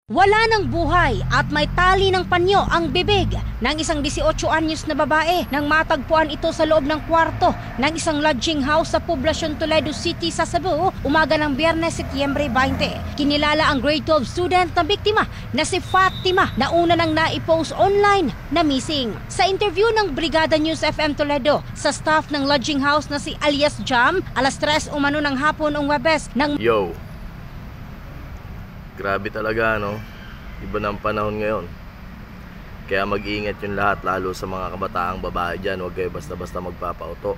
Wala ng buhay at may tali ng panyo ang bibig ng isang 18 anyos na babae nang matagpuan ito sa loob ng kwarto ng isang lodging house sa Poblacion Toledo City sa Cebu, umaga ng Biyernes, Setyembre 20. Kinilala ang grade 12 student na biktima na si Fatima na una nang naipost online na missing. Sa interview ng Brigada News FM Toledo sa staff ng lodging house na si alias Jam, alas 3 umano ng hapon ng Webes ng Yo! Grabe talaga, no? Iba ng panahon ngayon. Kaya mag-iingat yung lahat, lalo sa mga kabataang babae dyan. Huwag kayo basta-basta magpapauto.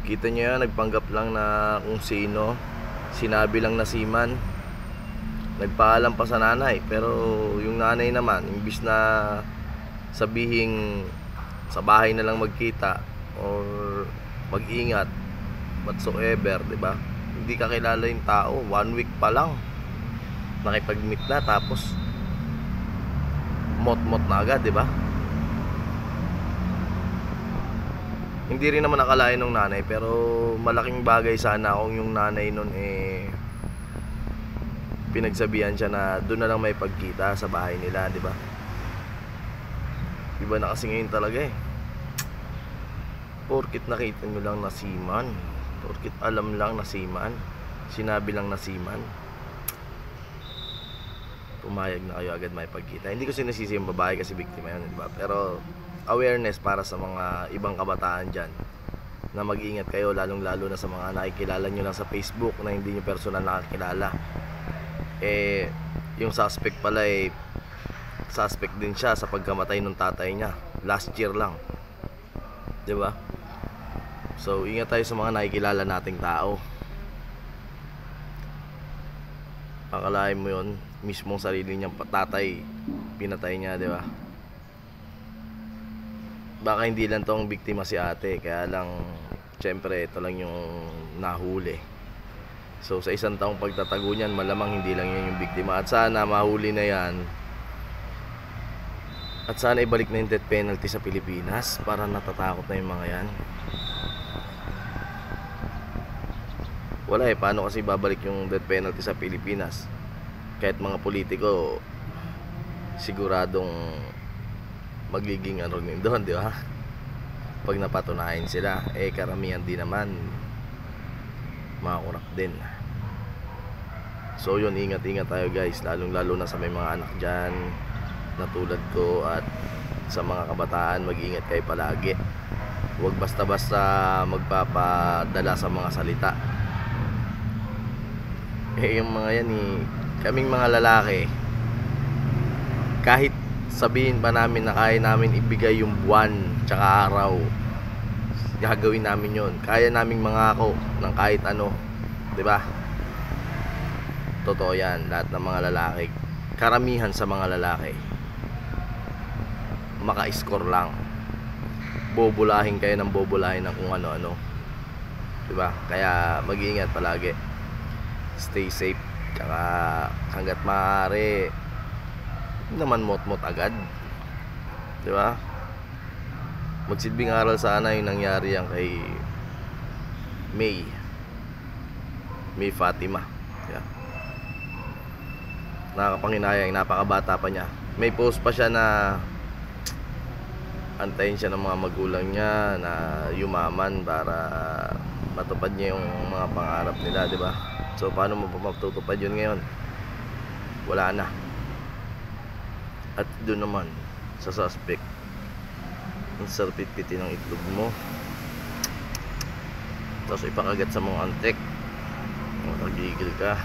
Kita nyo yan, nagpanggap lang na kung sino. Sinabi lang na seaman. Nagpaalam pa sa nanay. Pero yung nanay naman, imbis na sabihing sa bahay na lang magkita or mag-ingat whatsoever, diba? Hindi ka kilala yung tao, 1 week pa lang nakipag-meet na, tapos mot-mot na agad, diba? Hindi rin naman nakalain ng nanay, pero malaking bagay sana kung yung nanay nun pinagsabihan siya na doon na lang may pagkita sa bahay nila, diba? Iba na kasi ngayon talaga porkit nakita nyo lang na seaman, porkit alam lang na seaman, sinabi lang na seaman, pumayag na kayo agad may pagkita. Hindi ko sinisisi yung babae kasi biktima yun, diba? Pero awareness para sa mga ibang kabataan dyan na mag-ingat kayo, lalong-lalo na sa mga nakikilala nyo lang sa Facebook na hindi nyo personal nakakilala. Yung suspect pala suspect din siya sa pagkamatay ng tatay niya last year lang, diba? So ingat tayo sa mga nakikilala nating tao. Akalain mo yun, mismong sarili niyang tatay pinatay niya, di ba? Baka hindi lang tong biktima si ate, kaya lang syempre ito lang yung nahuli. So sa isang taong pagtatago niyan, malamang hindi lang yan yung biktima. At sana mahuli na yan, at sana ibalik na yung death penalty sa Pilipinas para natatakot na yung mga yan. Wala paano kasi babalik yung death penalty sa Pilipinas? Kahit mga politiko siguradong magiging ano rin doon, di ba? Pag napatunayan sila, karamihan din naman makakurap din. So yun, ingat-ingat tayo guys, lalong-lalo na sa may mga anak dyan na tulad ko, at sa mga kabataan, mag-ingat kayo palagi. Huwag basta-basta magpapadala sa mga salita. Yung mga yan kaming mga lalaki, kahit sabihin pa namin na kaya namin ibigay yung buwan tsaka araw, gagawin namin yon. Kaya naming mangako ng kahit ano, diba? Totoo yan, lahat ng mga lalaki, karamihan sa mga lalaki maka-score lang, bobulahin kayo ng bobulahin ng kung ano-ano, diba? Kaya mag-iingat palagi, stay safe, tsaka hanggat maaari naman mot-mot agad, diba? Magsilbing aral sana yung nangyari yan kay May Fatima, yeah. Nakakapanginayang, napakabata pa niya. May post pa siya na antayin siya ng mga magulang niya na yumaman para matupad niya yung mga pangarap nila, diba? So paano mo pa matutupad yun ngayon? Wala na. At doon naman sa suspect, ang sarpit-piti ng itlog mo, tapos ipakagat sa mga antek, makagigil ka.